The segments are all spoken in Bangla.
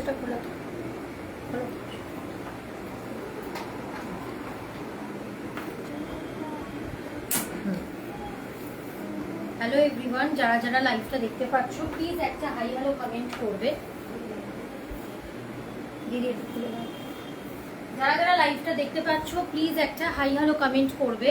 পেজটা খোলা তো খোলো। হ্যালো এভরিওয়ান, যারা যারা লাইভটা দেখতে পাচ্ছ প্লিজ একটা হাই হ্যালো কমেন্ট করবে। দিদি একটু খুলে দাও। যারা যারা লাইভটা দেখতে পাচ্ছ প্লিজ একটা হাই হ্যালো কমেন্ট করবে।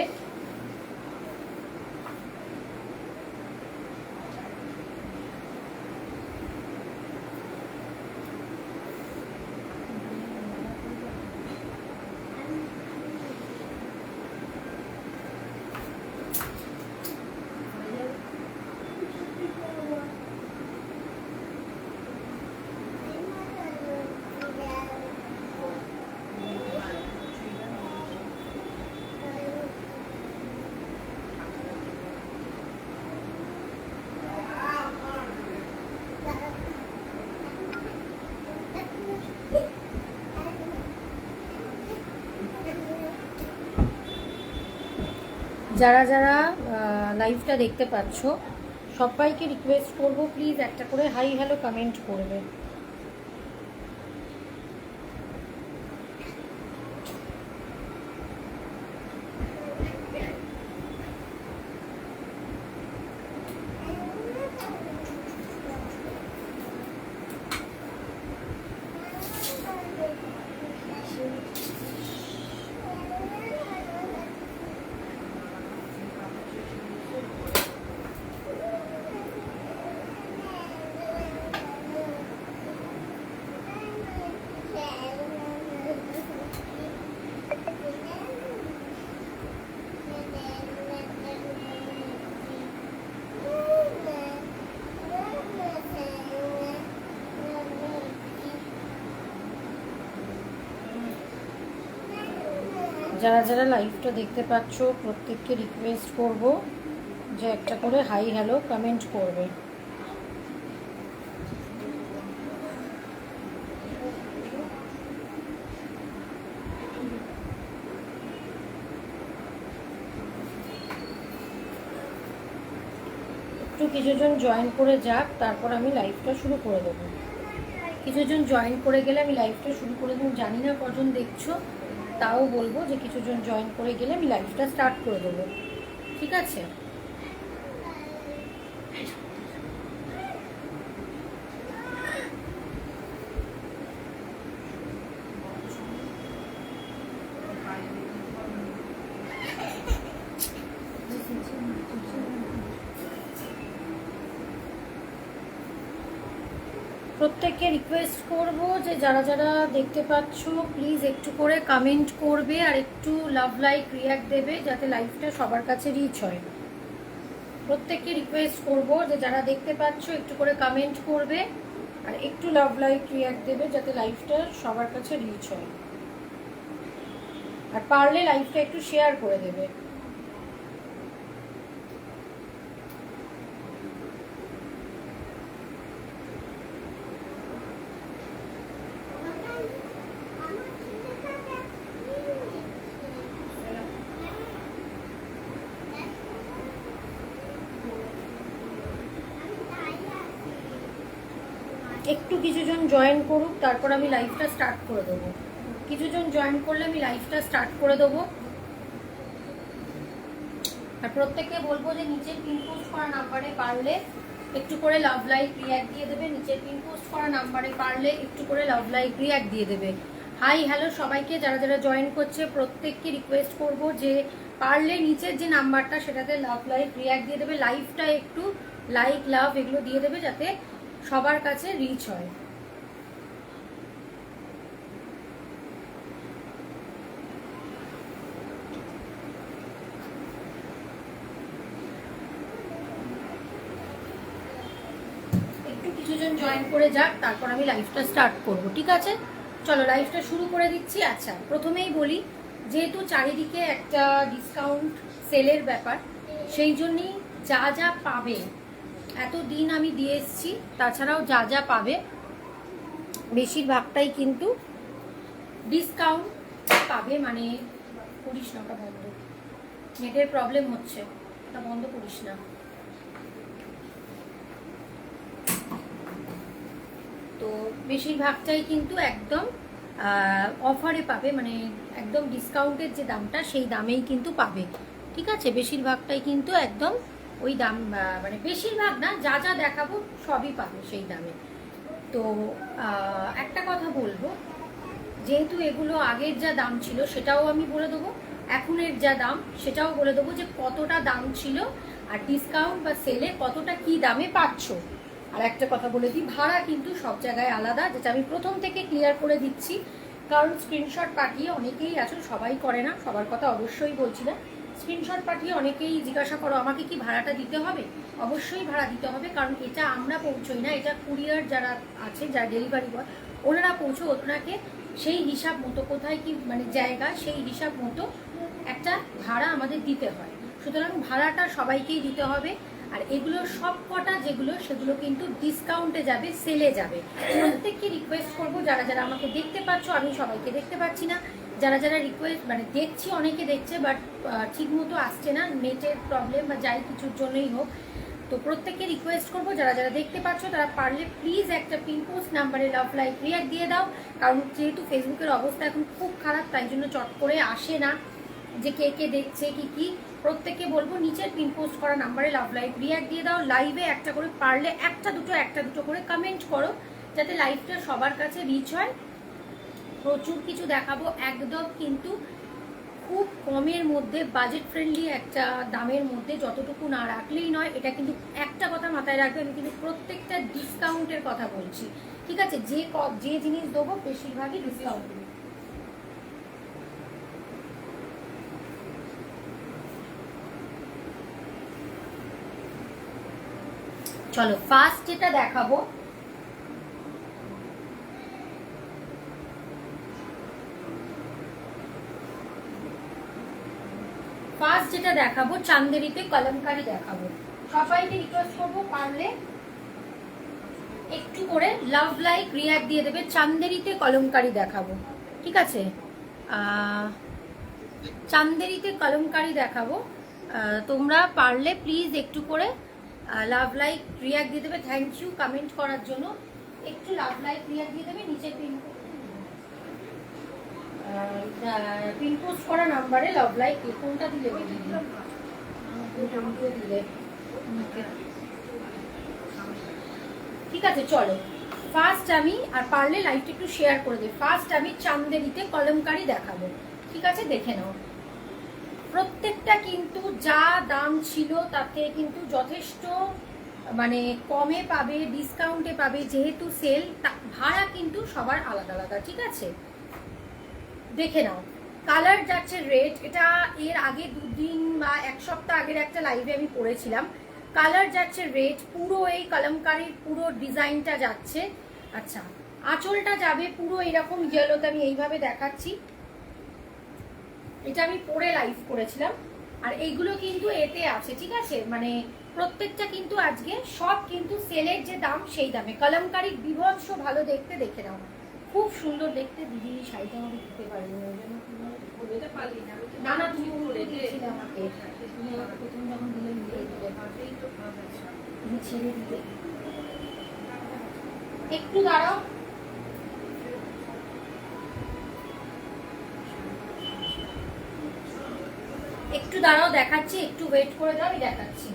যারা যারা লাইভটা দেখতে পাচ্ছ সবাইকে রিকোয়েস্ট করব প্লিজ একটা করে হাই হ্যালো কমেন্ট করবে। যারা যারা লাইভটা দেখতে পাচ্ছ প্রত্যেককে রিকোয়েস্ট করব যে একটা করে হাই হ্যালো কমেন্ট করবে। একটু কিছুজন জয়েন করে যাক, তারপর আমি লাইভটা শুরু করে দেবো। কিছুজন জয়েন করে গেলে আমি লাইভটা শুরু করে দেবো। জানি না কজন দেখছো, তাও বলবো যে কিছুজন জয়েন করে গেলে আমি লাইভটা স্টার্ট করে দেবো, ঠিক আছে? প্রত্যেককে রিকোয়েস্ট করব যে যারা যারা দেখতে পাচ্ছ প্লিজ একটু করে কমেন্ট করবে আর একটু লাভ লাইক রিয়াক্ট দেবে যাতে লাইভটা সবার কাছে রিচ হয়। প্রত্যেককে রিকোয়েস্ট করব যে যারা দেখতে পাচ্ছ একটু করে কমেন্ট করবে আর একটু লাভ লাইক রিয়াক্ট দেবে যাতে লাইভটা সবার কাছে রিচ হয়। আর পারলে লাইভটা একটু শেয়ার করে দেবে। একটু কিছুজন জয়েন করুক, তারপর আমি লাইভটা স্টার্ট করে দেবো। কিছুজন জয়েন করলে আমি লাইভটা স্টার্ট করে দেবো। আর প্রত্যেককে বলবো যে নিচের পিন পোস্ট করা নাম্বারে পারলে একটু করে লাভ লাইক রিয়াক্ট দিয়ে দেবে। নিচের পিন পোস্ট করা নাম্বারে পারলে একটু করে লাভ লাইক রিয়াক্ট দিয়ে দেবে। হাই হ্যালো সবাইকে, যারা যারা জয়েন করছে প্রত্যেককে রিকোয়েস্ট করব যে পারলে নিচের যে নাম্বারটা সেটাতে লাভ লাইক রিয়াক্ট দিয়ে দেবে। লাইভটা একটু লাইক লাভ এগুলো দিয়ে দেবে যাতে সবার কাছে রিচ হয়। একটু কিছুজন জয়েন করে যাক, তারপর আমি লাইভটা স্টার্ট করব, ঠিক আছে? চলো লাইভটা শুরু করে দিচ্ছি। আচ্ছা, প্রথমেই বলি যেহেতু চারিদিকে একটা ডিসকাউন্ট সেলের ব্যাপার, সেই জন্যই যা যা পাবে এতদিন আমি দিয়ে এসেছি, তাছাড়াও যা যা পাবে বেশিরভাগটাই কিন্তু ডিসকাউন্ট পাবে। মানে করিস না, ওটা বন্ধ, নেটের প্রবলেম হচ্ছে, ওটা বন্ধ করিস না। তো বেশিরভাগটাই কিন্তু একদম অফারে পাবে, মানে একদম ডিসকাউন্টের যে দামটা সেই দামেই কিন্তু পাবে। ঠিক আছে, বেশিরভাগটাই কিন্তু একদম ওই দাম, মানে বেশিরভাগ না, যা যা দেখাবো সবই পাবে সেই দামে। তো একটা কথা বলবো, যেহেতু এগুলো আগের যা দাম ছিল সেটাও আমি বলে দেবো, এখনের যা দাম সেটাও বলে দেবো, যে কতটা দাম ছিল আর ডিসকাউন্ট বা সেলে কতটা কি দামে পাচ্ছ। আর একটা কথা বলে দিই, ভাড়া কিন্তু সব জায়গায় আলাদা, যেটা আমি প্রথম থেকে ক্লিয়ার করে দিচ্ছি। কারণ স্ক্রিনশট পাঠিয়ে অনেকেই আছেন, সবাই করে না, সবার কথা অবশ্যই বলছি না, স্ক্রিনশট পাঠিয়ে অনেকেই জিজ্ঞাসা করো আমাকে কি ভাড়াটা দিতে হবে। অবশ্যই ভাড়া দিতে হবে, কারণ এটা আমরা পৌঁছোই না, এটা কুরিয়ার যারা আছে, যারা ডেলিভারি বয় ওনারা পৌঁছো, ওনাকে সেই হিসাব মতো কোথায় কি মানে জায়গা, সেই হিসাব মতো একটা ভাড়া আমাদের দিতে হয়। সুতরাং ভাড়াটা সবাইকেই দিতে হবে। আর এগুলো সব কটা যেগুলো সেগুলো কিন্তু ডিসকাউন্টে যাবে, সেলে যাবে। প্রত্যেককে রিকোয়েস্ট করবো, যারা যারা আমাকে দেখতে পাচ্ছ, আমি সবাইকে দেখতে পাচ্ছি না, যারা যারা রিকোয়েস্ট মানে দেখছি, অনেকে দেখছে বাট ঠিক মতো আসছে না, নেটের প্রবলেম বা যাই কিছুর জন্যই হোক। তো প্রত্যেককে রিকোয়েস্ট করবো, যারা যারা দেখতে পাচ্ছ তারা পারলে প্লিজ একটা পিন পোস্ট নাম্বারে লাভ লাইক রিয়াক্ট দিয়ে দাও। কারণ যেহেতু ফেসবুকের অবস্থা এখন খুব খারাপ, তাই জন্য চট করে আসে না যে কে কে দেখছে কি কি। প্রত্যেককে বলবো নিচের পিন পোস্ট করা নাম্বারে লাভ লাইক রিয়াক্ট দিয়ে দাও। লাইভে একটা করে পারলে একটা দুটো করে কমেন্ট করো, যাতে লাইভটা সবার কাছে রিচ হয়। প্রচুর কিছু দেখাবো, একদম কিন্তু খুব কমের মধ্যে, বাজেট ফ্রেন্ডলি একটা দামের মধ্যে, যতটুকু না রাখলেই নয়। এটা কিন্তু একটা কথা মাথায় রাখবে, আমি কিন্তু প্রত্যেকটা ডিসকাউন্টের কথা বলছি। ঠিক আছে, যে জিনিস দেবো বেশিরভাগই ডিসকাউন্ট। চলো ফার্স্ট যেটা দেখাবো, চান্দেরিতে কলমকারি দেখাবো। সবাইকে রিকোয়েস্ট করবো পারলে একটু করে লাভ লাইক রিয়াক্ট দিয়ে দেবে। চান্দেরিতে কলমকারি দেখাবো, ঠিক আছে, চান্দেরিতে কলমকারি দেখাবো। তোমরা পারলে প্লিজ একটু করে লাভ লাইক রিয়াক্ট দিয়ে দেবে। থ্যাংক ইউ কমেন্ট করার জন্য। একটু লাভ লাইক রিয়াক্ট দিয়ে দেবে নিচে পিন পোস্ট করা নাম্বারে লাভ লাইক। কোনটা দিলে দিলে ঠিক আছে। চলো ফার্স্ট আমি, আর পারলে লাইভটা একটু শেয়ার করে দেবে, ফার্স্ট আমি চান্দেরিতে কলমকারি দেখাবো। ঠিক আছে, দেখে নাও। প্রত্যেকটা কিন্তু যা দাম ছিল তার থেকে কিন্তু যথেষ্ট মানে কমে পাবে, ডিসকাউন্টে পাবে, যেহেতু সেল। ভাড়া কিন্তু সবার আলাদা আলাদা, ঠিক আছে, দেখে নাও। কালার যাচ্ছে রেড, এটা এর আগে দুদিন বা এক সপ্তাহ আগের একটা লাইভে আমি পড়েছিলাম। কালার যাচ্ছে রেড, পুরো এই কলমকারির পুরো ডিজাইনটা যাচ্ছে। আচ্ছা, আঁচলটা যাবে পুরো এরকম ইয়েলোতে, আমি এইভাবে দেখাচ্ছি, এটা আমি পরে লাইভ করেছিলাম। আর এইগুলো কিন্তু এতে আছে, ঠিক আছে, মানে প্রত্যেকটা কিন্তু আজকে সব কিন্তু সেলের যে দাম সেই দামে। কলমকারি বিভৎস ভালো দেখতে, দেখে নাও, খুব সুন্দর দেখতে। দিদি শাড়িটা আমাকে দিতে পারবে না, ওই জন্য না না তুমি দিয়েছিলে আমাকে, তুমি আমাকে প্রথম যখন দিলে মিলিয়ে দিলে, তুমি ছেড়ে দিলে। একটু দাঁড়াও, একটু দাঁড়াও, দেখাচ্ছি, একটু ওয়েট করে দাও, আমি দেখাচ্ছি।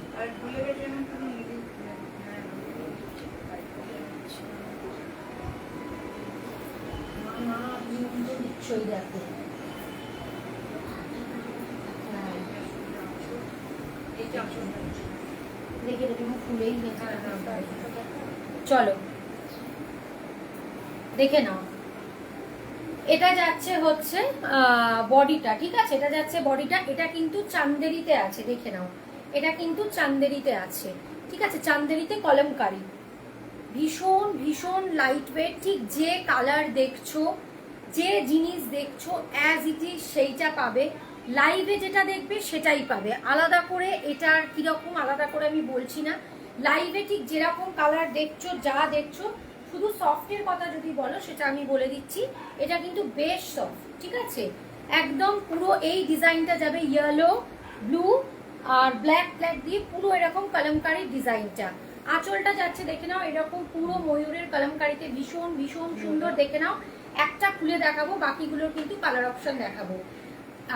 নিশ্চয়ই দেখো, দেখে দেখে ফুলেই গেছে। চলো দেখে নাও, এটা যাচ্ছে হচ্ছে বডিটা, ঠিক আছে, এটা যাচ্ছে বডিটা। এটা কিন্তু চান্দেরিতে আছে, দেখে নাও, এটা কিন্তু চান্দেরিতে আছে, ঠিক আছে, চান্দেরিতে কলমকারি। ভীষণ ভীষণ লাইট ওয়েট, ঠিক যে কালার দেখছো, যে জিনিস দেখছো অ্যাজ ইট ইজ সেইটা পাবে। লাইভে যেটা দেখবে সেটাই পাবে, আলাদা করে এটার কিরকম আলাদা করে আমি বলছি না। লাইভে ঠিক যেরকম কালার দেখছো, যা দেখছো, শুধু সফটের কথা যদি বলো সেটা আমি বলে দিচ্ছি, এটা কিন্তু বেশ সফট, ঠিক আছে, একদম পুরো এই ডিজাইনটা যাবে ইয়েলো, ব্লু আর ব্ল্যাক ব্ল্যাক দিয়ে পুরো এরকম কলমকারি ডিজাইনটা। আঁচলটা যাচ্ছে দেখে নাও এরকম পুরো ময়ূরের কলমকারিতে, ভীষণ ভীষণ সুন্দর। দেখে নাও, একটা খুলে দেখাবো, বাকিগুলোর কিন্তু কালার অপশন দেখাবো।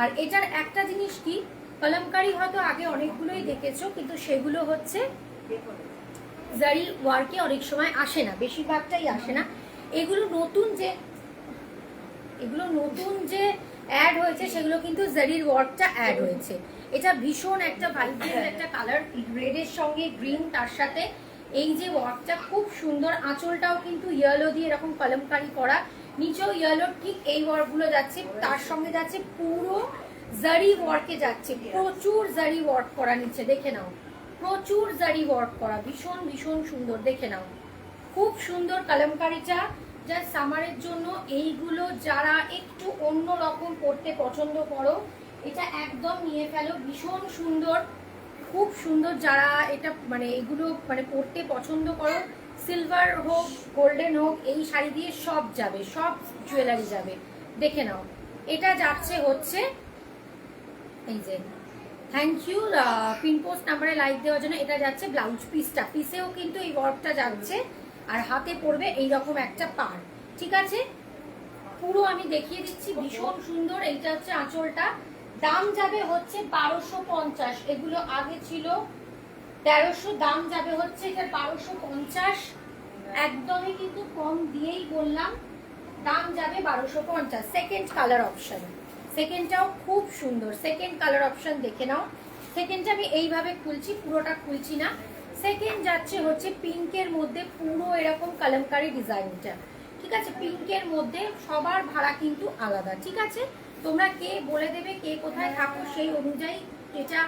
আর এটার একটা জিনিস কি, কলমকারি হয়তো আগে অনেকগুলোই দেখেছো, কিন্তু সেগুলো হচ্ছে জারি ওয়ার্কে অনেক সময় আসে না, বেশিরভাগটাই আসে না। এগুলো নতুন যে অ্যাড হয়েছে সেগুলো কিন্তু জারির ওয়ার্কটা অ্যাড হয়েছে। এটা ভীষণ একটা ভাইব্রেন্ট একটা কালার, রেডের সঙ্গে গ্রিন, তার সাথে এই যে ওয়ার্কটা খুব সুন্দর। আঁচলটাও কিন্তু ইয়েলো দিয়ে এরকম কলমকারি করা, নিচেও ইয়েলো, ঠিক এই ওয়ার্কগুলো যাচ্ছে, তার সঙ্গে যাচ্ছে পুরো জারি ওয়ার্কে যাচ্ছে, প্রচুর জারি ওয়ার্ক করা নিচে, দেখে নাও প্রচুর জারি ওয়ার্ক করা, ভীষণ ভীষণ সুন্দর। দেখে নাও খুব সুন্দর কলমকারিটা, যা সামারের জন্য এইগুলো যারা একটু অন্য রকম পড়তে পছন্দ করো এটা একদম নিয়ে ফেলো, ভীষণ সুন্দর, খুব সুন্দর। যারা এটা মানে এগুলো মানে পড়তে পছন্দ করো, সিলভার হোক গোল্ডেন হোক, এই শাড়ি দিয়ে সব যাবে, সব জুয়েলারি যাবে। দেখে নাও এটা যাচ্ছে হচ্ছে এই যে, থ্যাংক ইউ পিনপোস্ট নাম্বারে লাইক দেওয়ার জন্য। এটা যাচ্ছে ব্লাউজ পিসটা, পিসেও কিন্তু এই ওয়ার্কটা যাচ্ছে, আর হাতে পড়বে এইরকম একটা পার। ঠিক আছে, পুরো আমি দেখিয়ে দিচ্ছি, ভীষণ সুন্দর। এইটা হচ্ছে আঁচলটা, দাম যাবে হচ্ছে 1250, এগুলো আগে ছিল 1300, দাম যাবে হচ্ছে এটা 1250, একদমই কিন্তু কম দিয়েই বললাম, দাম যাবে 1250। সেকেন্ড কালার অপশন, সেকেন্ডটাও খুব সুন্দর, সেকেন্ড কালার অপশন দেখে নাও। সেকেন্ডটা আমি এইভাবে খুলছি, পুরোটা খুলছি না। সেকেন্ড যাচ্ছে হচ্ছে পিঙ্কের মধ্যে, পুরো এরকম কলমকারি ডিজাইনটা। ঠিক আছে, পিঙ্কের মধ্যে সবার ভাড়া কিন্তু আলাদা। ঠিক আছে, তোমরা কে বলে দেবে কে কোথায় থাকো, সেই অনুযায়ী এটা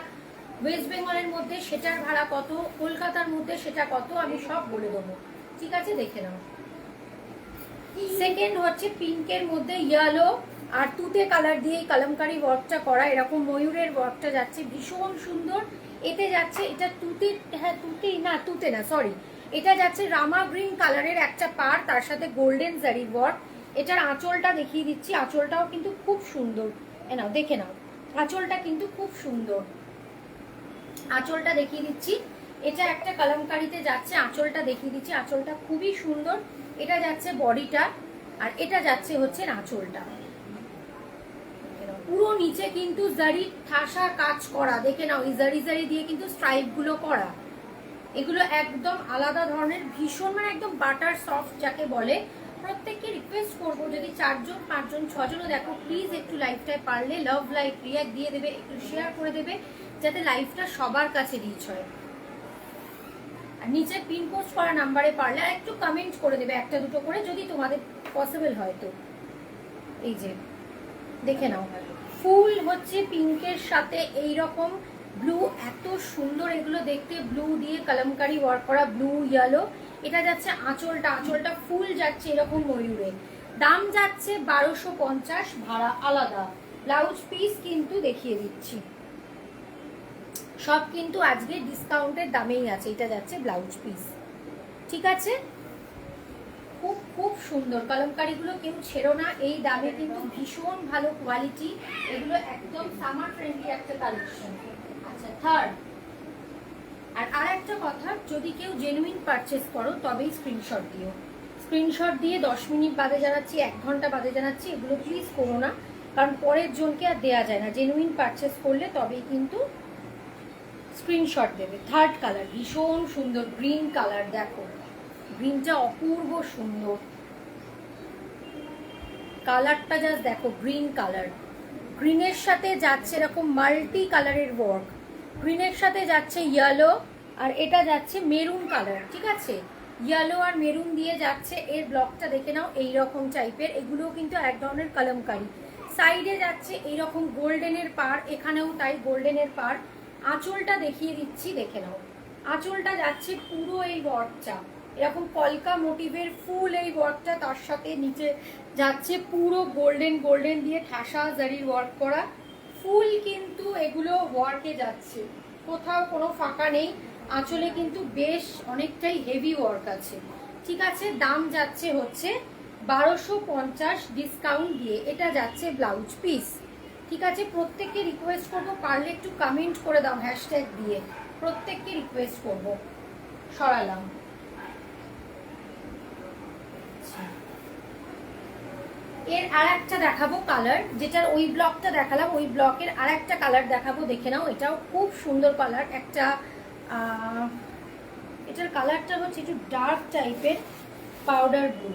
ওয়েস্ট বেঙ্গলের মধ্যে সেটার ভাড়া কত, কলকাতার মধ্যে সেটা কত, আমি সব বলে দেবো। ঠিক আছে, দেখে নাও। সেকেন্ড হচ্ছে পিঙ্কের মধ্যে ইয়েলো আর তুতে কালার দিয়ে কলমকারি ওয়ার্কটা করা, এরকম ময়ূরের ওয়ার্কটা যাচ্ছে, ভীষণ সুন্দর। এতে যাচ্ছে এটা তুতে, হ্যাঁ তুতে না সরি, এটা যাচ্ছে রামা গ্রিন কালারের একটা পার, তার সাথে গোল্ডেন জারি ওয়ার্ক। এটার আঁচলটা দেখিয়ে দিচ্ছি, আঁচলটাও কিন্তু খুব সুন্দর। নাও দেখে নাও, আঁচলটা কিন্তু খুব সুন্দর, আঁচলটা দেখিয়ে দিচ্ছি। এটা একটা কলমকারিতে যাচ্ছে, আঁচলটা দেখিয়ে দিচ্ছি, আঁচলটা খুবই সুন্দর। এটা যাচ্ছে বডিটা, আর এটা যাচ্ছে হচ্ছে আঁচলটা, পুরো নিচে কিন্তু জারি ঠাসা কাজ করা। দেখে নাও, এই জারি জারি দিয়ে কিন্তু স্ট্রাইপ গুলো করা, এগুলো একদম আলাদা ধরনের, ভীষণ মানে একদম বাটার সফট যাকে বলে। প্রত্যেককে রিকোয়েস্ট করবো, যদি 4 জন 5 জন 6 জনও দেখো, প্লিজ একটু লাইভটায় পারলে লাভ লাইক রিয়াক্ট দিয়ে দেবে, একটু শেয়ার করে দেবে, যাতে লাইভটা সবার কাছে রিচ হয়। আর নিচে পিন পোস্ট করা নাম্বারে পারলে আর একটু কমেন্ট করে দেবে, একটা দুটো করে, যদি তোমাদের পসিবল হয় তো। এই যে দেখে নাও, ফুল হচ্ছে পিঙ্কের সাথে এই রকম ব্লু, এত সুন্দর এগুলো দেখতে, ব্লু দিয়ে কলমকারি ওয়ার্ক করা, ব্লু ইয়েলো। এটা যাচ্ছে আঁচলটা, আঁচলটা ফুল যাচ্ছে এরকম ময়ূরে, দাম যাচ্ছে 1250, ভাড়া আলাদা। ব্লাউজ পিস কিন্তু দেখিয়ে দিচ্ছি, সব কিন্তু আজকে ডিসকাউন্টের দামেই আছে। এটা যাচ্ছে ব্লাউজ পিস। ঠিক আছে, খুব খুব সুন্দর কলমকারিগুলো, কেউ ছেড়ো না, এই দামে কিন্তু ভীষণ ভালো কোয়ালিটি, এগুলো একদম সামার ফ্রেন্ডলি একটা কালেকশন। আচ্ছা, থার্ড আর একটা কথা, যদি কেউ জেনুইন পারচেস করো তবেই স্ক্রিনশট দিও, স্ক্রিনশট দিয়ে 10 মিনিট বাদে জানাচ্ছি, 1 ঘন্টা বাদে জানাচ্ছি, এগুলো প্লিজ করো না, কারণ পরের জনকে আর দেওয়া যায় না। জেনুইন পারচেস করলে তবেই কিন্তু স্ক্রিনশট দেবে। থার্ড কালার ভীষণ সুন্দর, গ্রিন কালার, দেখো গ্রিনটা অপূর্ব সুন্দর, কালারটা জাস্ট দেখো, গ্রিন কালার, গ্রিনের সাথে যাচ্ছে এরকম মাল্টি কালারের ওয়ার্ক, গ্রিনের সাথে যাচ্ছে ইয়েলো, আর এটা যাচ্ছে মেরুন কালার। ঠিক আছে, ইয়েলো আর মেরুন দিয়ে যাচ্ছে, এর ব্লকটা দেখে নাও এইরকম টাইপের, এগুলোও কিন্তু এক ধরনের কলমকারি। সাইডে যাচ্ছে এইরকম গোল্ডেনের পার, এখানেও তাই গোল্ডেনের পার। আঁচলটা দেখিয়ে দিচ্ছি, দেখে নাও, আঁচলটা যাচ্ছে পুরো এই ওয়ার্কটা এরকম কলকা মোটিভের ফুল, এই ওয়ার্কটা, তার সাথে নিচে যাচ্ছে পুরো গোল্ডেন গোল্ডেন দিয়ে ঠাসা জারির ওয়ার্ক করা ফুল, কিন্তু এগুলো ওয়ার্কে যাচ্ছে, কোথাও কোনো ফাঁকা নেই। আঁচলে কিন্তু বেশ অনেকটাই হেভি ওয়ার্ক আছে। ঠিক আছে, দাম যাচ্ছে হচ্ছে 1250 ডিসকাউন্ট দিয়ে। এটা যাচ্ছে ব্লাউজ পিস। ঠিক আছে, প্রত্যেককে রিকোয়েস্ট করবো, পারলে একটু কমেন্ট করে দাও হ্যাশট্যাগ দিয়ে, প্রত্যেককে রিকোয়েস্ট করবো। সরালাম। এর আর একটা দেখাবো কালার, যেটার ওই ব্লকটা দেখালাম ওই ব্লকের আর একটা কালার দেখাবো, দেখে নাও। এটাও খুব সুন্দর কালার, একটা এটার কালারটা হচ্ছে একটু ডার্ক টাইপের, পাউডার ব্লু,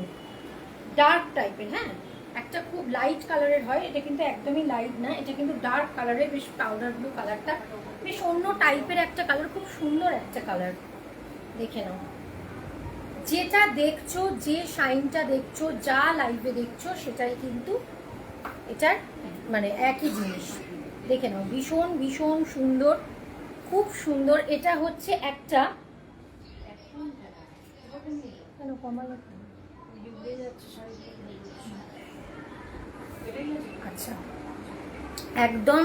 ডার্ক টাইপের। হ্যাঁ, একটা খুব লাইট কালারের হয়, এটা কিন্তু একদমই লাইট না, এটা কিন্তু ডার্ক কালারের, বেশ পাউডার ব্লু কালারটা, বেশ অন্য টাইপের একটা কালার, খুব সুন্দর একটা কালার। দেখে নাও, যেটা দেখছো, যে শাইনটা দেখছো, যা লাইভে দেখছো, সেটাই কিন্তু এটার মানে একই জিনিস। দেখে নাও, ভীষণ ভীষণ সুন্দর, খুব সুন্দর। এটা হচ্ছে একটা আচ্ছা, একদম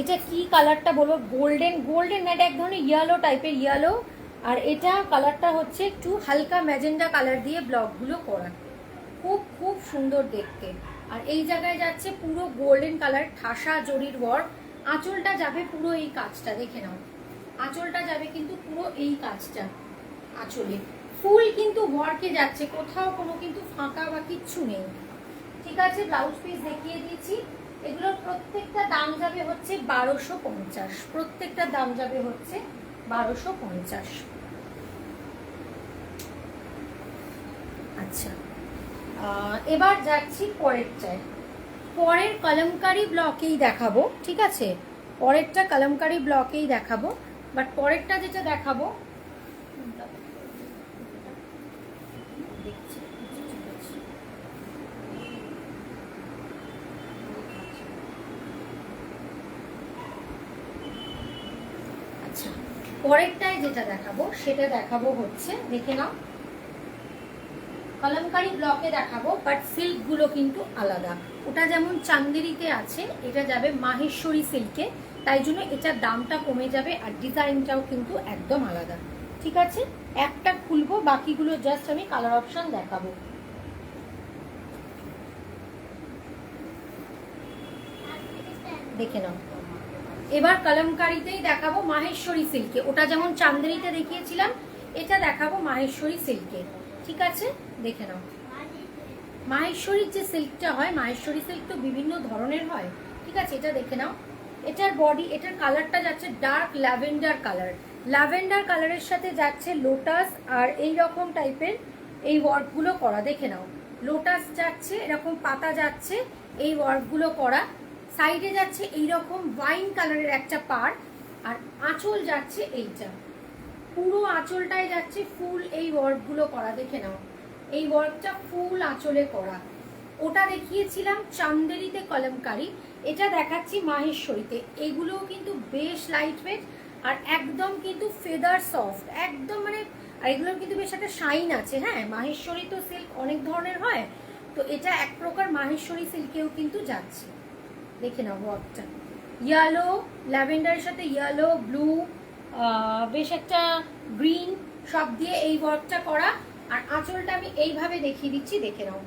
এটা কি কালারটা বলবো, গোল্ডেন গোল্ডেন না, এটা এক ধরনের ইয়েলো টাইপের, ইয়েলো। আর এটা কালারটা হচ্ছে একটু হালকা ম্যাজেন্ডা কালার দিয়ে ব্লকগুলো করা, খুব খুব সুন্দর দেখতে। আর এই জায়গায় যাচ্ছে পুরো গোল্ডেন কালার, ঠাসা জরির ওয়ার্ক। আঁচলটা যাবে পুরো এই কাজটা, দেখে নাও, আঁচলটা যাবে কিন্তু পুরো এই কাজটা আঁচলে, ফুল কিন্তু ওয়ার্কে যাচ্ছে, কোথাও কোনো কিন্তু ফাঁকা বা কিচ্ছু নেই। ঠিক আছে, ব্লাউজ পিস দেখিয়ে দিয়েছি। এগুলোর প্রত্যেকটা দাম যাবে হচ্ছে 1250, প্রত্যেকটা দাম যাবে হচ্ছে 1250। আচ্ছা, এবার যাচ্ছি পরেরটায়। পরের কলমকারি ব্লকেই দেখাবো, ঠিক আছে, পরেরটা কলমকারি ব্লকেই দেখাবো। বাট পরেরটা যেটা দেখাবো, আচ্ছা, পরেরটায় যেটা দেখাবো সেটা দেখাবো হচ্ছে, দেখে নাও, কলমকারি ব্লকে দেখাবো, বাট সিল্কগুলো কিন্তু আলাদা। ওটা যেমন চান্দেরিতে আছে, এটা যাবে মাহেশ্বরী সিল্কে, তাই জন্য এটার দামটা কমে যাবে, আর ডিজাইনটাও কিন্তু একদম আলাদা। ঠিক আছে, একটা খুলবো, বাকিগুলো জাস্ট আমি কালার অপশন দেখাবো। দেখে নাও, এবার কলমকারিতেই দেখাবো মাহেশ্বরী সিল্কে, ওটা যেমন চান্দেরিতে দেখিয়েছিলাম, এটা দেখাবো মাহেশ্বরী সিল্কে। ঠিক আছে, দেখে নাও, মাহেশ্বরীর যে সিল্কটা হয়, মাহেশ্বরী সিল্ক তো বিভিন্ন ধরনের হয়। ঠিক আছে, এটা দেখে নাও, এটার বডি, এটার কালারটা যাচ্ছে ডার্ক ল্যাভেন্ডার কালার, ল্যাভেন্ডার কালারের সাথে যাচ্ছে লোটাস আর এই রকম টাইপের এই ওয়ার্কগুলো করা। দেখে নাও, লোটাস যাচ্ছে, এরকম পাতা যাচ্ছে, এই ওয়ার্কগুলো করা। সাইডে যাচ্ছে এইরকম ওয়াইন কালারের একটা পার, আর আঁচল যাচ্ছে এইটা, পুরো আঁচলটায় যাচ্ছে ফুল এই ওয়ার্কগুলো করা। দেখে নাও, এই ওয়ার্কটা ফুল আঁচলে করা। ওটা দেখিয়েছিলাম চান্দেরিতে কলমকারি, এটা দেখাচ্ছি মাহেশ্বরীতে। এগুলোও কিন্তু বেশ লাইট ওয়েট আর একদম কিন্তু ফেদার সফট, একদম মানে, আর এগুলোর কিন্তু বেশ একটা শাইন আছে। হ্যাঁ, মাহেশ্বরী তো সিল্ক অনেক ধরনের হয়, তো এটা এক প্রকার মাহেশ্বরী সিল্কেও কিন্তু যাচ্ছে। দেখে নাও ওয়ার্কটা, ইয়েলো ল্যাভেন্ডারের সাথে ইয়েলো, ব্লু, বেশ একটা গ্রিন, সব দিয়ে এই ওয়ার্কটা করা। আর আঁচলটা আমি এইভাবে দেখিয়ে দিচ্ছি, দেখে নাও,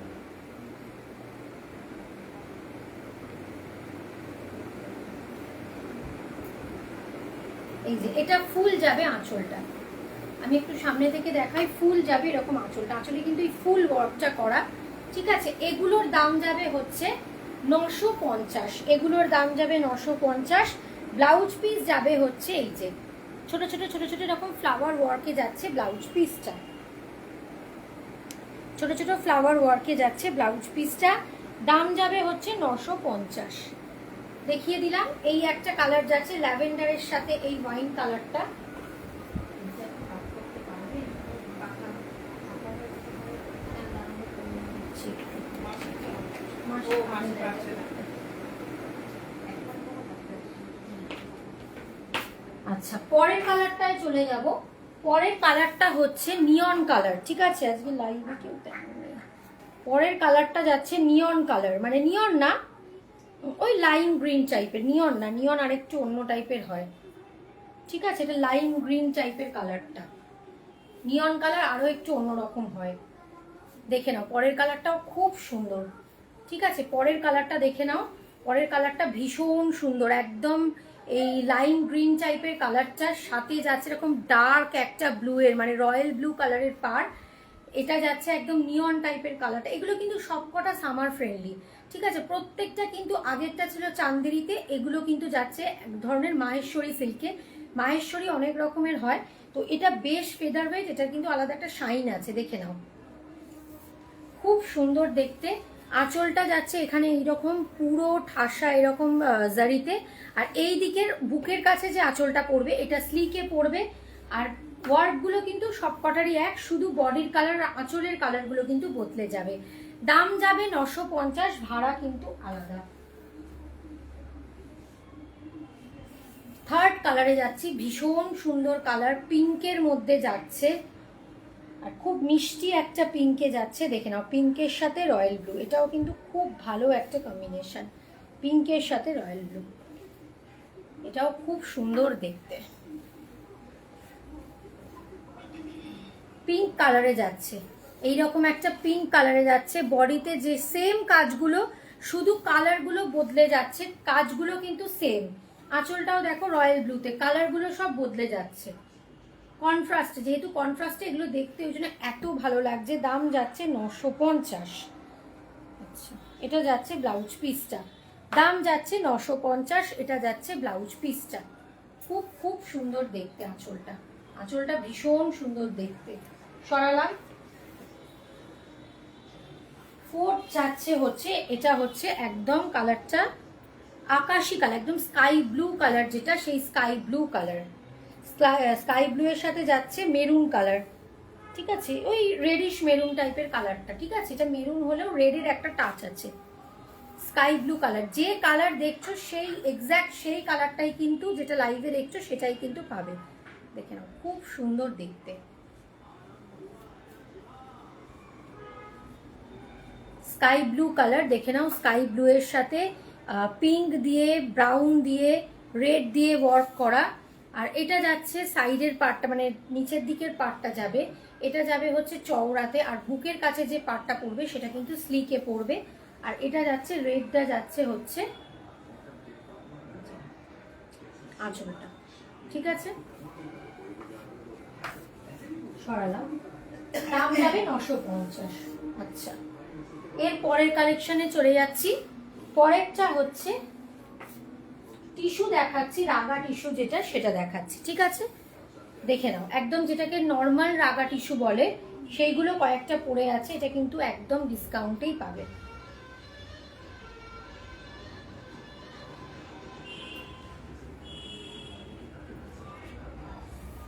এই যে এটা ফুল যাবে আঁচলটা, আমি একটু সামনে থেকে দেখাই, ফুল যাবে এরকম আঁচলটা, আঁচলে কিন্তু এই ফুল ওয়ার্কটা করা। ঠিক আছে, এগুলোর দাম যাবে হচ্ছে 950, এগুলোর দাম যাবে 950। ব্লাউজ পিস যাবে হচ্ছে এই যে ছোট ছোট ছোট ছোট এরকম ফ্লাওয়ার ওয়ার্কে যাচ্ছে ব্লাউজ পিসটা, ছোট ছোট ফ্লাওয়ার ওয়ার্কে যাচ্ছে ব্লাউজ পিসটা, দাম যাবে হচ্ছে 950। দেখিয়ে দিলাম, এই একটা কালার যাচ্ছে ল্যাভেন্ডারের সাথে এই ওয়াইন কালারটা, আচ্ছা, পরের কালারটায় চলে যাব। পরের কালারটা হচ্ছে নিয়ন কালার। ঠিক আছে, আজকে লাইভে কেউ দেখেন না। পরের কালারটা যাচ্ছে নিয়ন কালার, মানে নিয়ন না, ওই লাইম গ্রিন টাইপের, নিয়ন না, নিয়ন আরেকটু অন্য টাইপের হয়। ঠিক আছে, এটা লাইম গ্রিন টাইপের কালারটা, নিয়ন কালার আরো একটু অন্যরকম হয়। দেখে নাও, পরের কালারটাও খুব সুন্দর। ঠিক আছে, পরের কালারটা দেখে নাও, পরের কালারটা ভীষণ সুন্দর, একদম এই লাইম গ্রিন টাইপের কালারটার সাথে যাচ্ছে এরকম ডার্ক একটা ব্লু এর মানে রয়্যাল ব্লু কালারের পার, এটা যাচ্ছে একদম নিয়ন টাইপের কালারটা। এগুলো কিন্তু সবকটা সামার ফ্রেন্ডলি, ঠিক আছে। প্রত্যেকটা কিন্তু আগেরটা ছিল চান্দেরিতে, এগুলো কিন্তু যাচ্ছে এক ধরনের মাহেশ্বরী সিল্কে। মাহেশ্বরী অনেক রকমের হয়, তো এটা বেশ ফেদার ওয়েট, এটা কিন্তু আলাদা একটা শাইন আছে, দেখে নাও খুব সুন্দর দেখতে। আঁচলটা যাচ্ছে এখানে এইরকম পুরো ঠাসা এরকম জারিতে, আর এই দিকের বুকের কাছে যে আঁচলটা পড়বে এটা স্লিকে পড়বে। আর ওয়ার্কগুলো কিন্তু সবকটারই এক, শুধু বডির কালার আঁচলের কালারগুলো কিন্তু বদলে যাবে। দাম যাবে 950, ভাড়া কিন্তু আলাদা। থার্ড কালারে যাচ্ছি, ভীষণ সুন্দর কালার, পিঙ্কের মধ্যে যাচ্ছে আর খুব মিষ্টি একটা পিঙ্কে যাচ্ছে, দেখে নাও পিঙ্কের সাথে রয়্যাল ব্লু, এটাও কিন্তু খুব ভালো একটা কম্বিনেশন, পিঙ্কের সাথে রয়্যাল ব্লু, এটাও খুব সুন্দর দেখতে। পিঙ্ক কালারে যাচ্ছে, এইরকম একটা পিঙ্ক কালারে যাচ্ছে, বডিতে যে সেম কাজগুলো, শুধু কালারগুলো বদলে যাচ্ছে, কাজগুলো কিন্তু সেম। আঁচলটাও দেখো রয়্যাল ব্লুতে, কালারগুলো সব বদলে যাচ্ছে কন্ট্রাস্টে, যেহেতু কন্ট্রাস্টে এগুলো দেখতে ওই জন্য এত ভালো লাগছে। দাম যাচ্ছে 950। আচ্ছা, এটা যাচ্ছে ব্লাউজ পিসটা, দাম যাচ্ছে 950, এটা যাচ্ছে ব্লাউজ পিসটা। খুব খুব সুন্দর দেখতে আঁচলটা, আঁচলটা ভীষণ সুন্দর দেখতে। সরালাম। ফোর্থ যাচ্ছে হচ্ছে, এটা হচ্ছে একদম কালারটা আকাশি কালার, একদম স্কাই ব্লু কালার, যেটা সেই sky blue colour, sky blue এর সাথে যাচ্ছে মেরুন কালার, ঠিক আছে, ওই রেডিশ মেরুন টাইপের কালারটা, ঠিক আছে। এটা মেরুন হলেও রেডের একটা টাচ আছে। স্কাই ব্লু কালার, যে কালার দেখছো সেই এক্স্যাক্ট সেই কালারটাই কিন্তু, যেটা লাইভে দেখছো সেটাই কিন্তু পাবে, দেখে নাও খুব সুন্দর দেখতে। স্কাই ব্লু কালার, দেখে নাও স্কাই ব্লু এর সাথে পিঙ্ক দিয়ে, ব্রাউন দিয়ে, রেড দিয়ে ওয়ার্ক করা। আর এটা যাচ্ছে সাইডের পার্টটা, মানে নিচের দিকের পার্টটা যাবে, এটা যাবে হচ্ছে চওড়াতে, আর বুকের কাছে যে পার্টটা পড়বে সেটা কিন্তু স্লিকে পড়বে। আর এটা যাচ্ছে রেডটা যাচ্ছে হচ্ছে আঁচলটা, ঠিক আছে। সরালাম, দাম যাবে 950। আচ্ছা, এর পরের কালেকশনে চলে যাচ্ছি। পরেরটা হচ্ছে টিস্যু দেখাচ্ছি, রাগা টিস্যু যেটা সেটা দেখাচ্ছি, ঠিক আছে। দেখে নাও, একদম যেটাকে নর্মাল রাগা টিস্যু বলে সেইগুলো কয়েকটা পড়ে আছে, এটা কিন্তু একদম ডিসকাউন্টেই পাবে।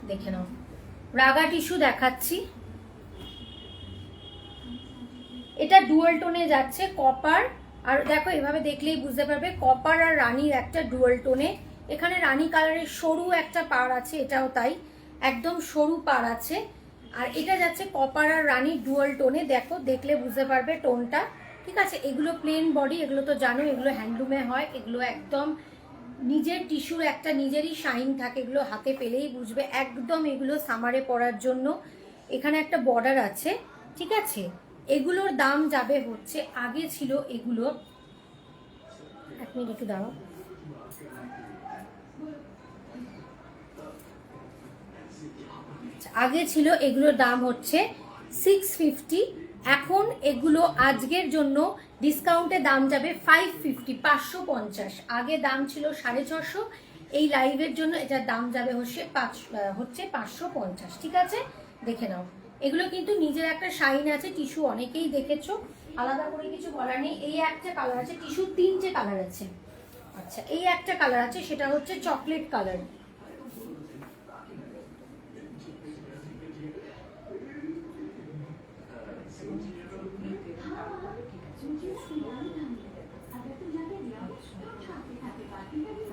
দেখে নাও, রাগা টিস্যু দেখাচ্ছি, এটা ডুয়াল টোনে যাচ্ছে, কপার আর দেখো এভাবে দেখলেই বুঝতে পারবে কপার আর রানীর একটা ডুয়াল টোনে। এখানে রানী কালারের সরু একটা পার আছে, এটাও তাই একদম সরু পার আছে। আর এটা যাচ্ছে কপার আর রানীর ডুয়াল টোনে, দেখো দেখলে বুঝতে পারবে টোনটা, ঠিক আছে। এগুলো প্লেন বডি, এগুলো তো জানো এগুলো হ্যান্ডলুমে হয়, এগুলো একদম নিজের টিস্যুর একটা নিজেরই শাইন থাকে, এগুলো হাতে পেলেই বুঝবে একদম। এগুলো সামারে পরার জন্য, এখানে একটা বর্ডার আছে, ঠিক আছে। এগুলোর দাম যাবে হচ্ছে, আগে ছিল এগুলো, এক মিনিট একটু দাঁড়াও, আগে ছিল এগুলোর দাম হচ্ছে 650, এখন এগুলো আজকের জন্য ডিসকাউন্টে দাম যাবে 550, 550। আগে দাম ছিল 650, এই লাইভের জন্য এটার দাম যাবে হচ্ছে 550, ঠিক আছে। দেখে নাও, এগুলো কিন্তু নিজের একটা শাইন আছে, টিস্যু অনেকেই দেখেছো, আলাদা করে কিছু বলার নেই। এই একটা কালার আছে, টিস্যু 3টে কালার আছে। আচ্ছা, এই একটা কালার আছে, সেটা হচ্ছে চকলেট কালার,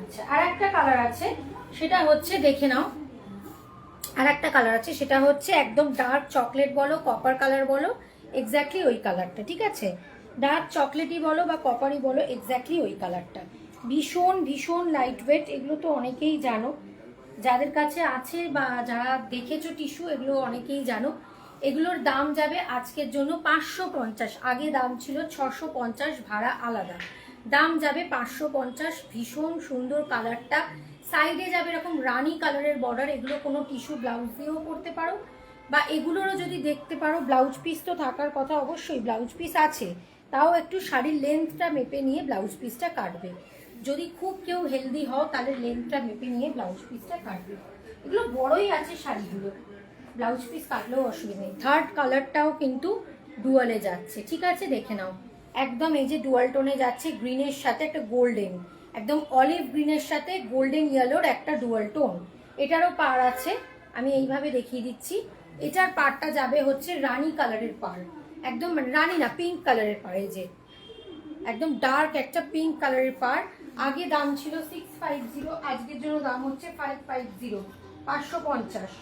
আচ্ছা। আর একটা কালার আছে, সেটা হচ্ছে দেখে নাও, আর একটা কালার আছে সেটা হচ্ছে একদম ডার্ক চকলেট বলো, কপার কালার বলো, এক্স্যাক্টলি ওই কালারটা, ঠিক আছে। ডার্ক চকলেটই বলো বা কপারই বলো, এক্স্যাক্টলি ওই কালারটা। ভীষণ ভীষণ লাইট ওয়েট, এগুলো তো অনেকেই জানো, যাদের কাছে আছে বা যারা দেখেছো টিস্যু, এগুলো অনেকেই জানো। এগুলোর দাম যাবে আজকের জন্য 550, আগে দাম ছিল 650, ভাড়া আলাদা, দাম যাবে 550। ভীষণ সুন্দর কালারটা, সাইডে যাবে এরকম রানি কালারের বর্ডার। এগুলো কোনো টিস্যু ব্লাউজ দিয়েও করতে পারো, বা এগুলোরও যদি দেখতে পারো ব্লাউজ পিস তো থাকার কথা, অবশ্যই ব্লাউজ পিস আছে, তাও একটু শাড়ির লেন্থটা মেপে নিয়ে ব্লাউজ পিসটা কাটবে। যদি খুব কেউ হেলদি হও তাহলে লেন্থটা মেপে নিয়ে ব্লাউজ পিসটা কাটবে। এগুলো বড়ই আছে শাড়িগুলো, ব্লাউজ পিস কাটলেও অসুবিধা নেই। থার্ড কালারটাও কিন্তু ডুয়ালে যাচ্ছে, ঠিক আছে দেখে নাও। একদম এই যে ডুয়াল টোনে যাচ্ছে, গ্রিনের সাথে একটা গোল্ডেন, একদম অলিভ গ্রিনের সাথে গোল্ডেন ইয়েলোর একটা ডুয়াল টোন। এটারও পার আছে, আমি এইভাবে দেখিয়ে দিচ্ছি। এটার পারটা যাবে হচ্ছে রানি কালারের পার, একদম রানি না, পিঙ্ক কালারের পার। এই যে একদম ডার্ক একটা পিঙ্ক কালারের পার। আগে দাম ছিল 650, আজকের জন্য দাম হচ্ছে 550, 550।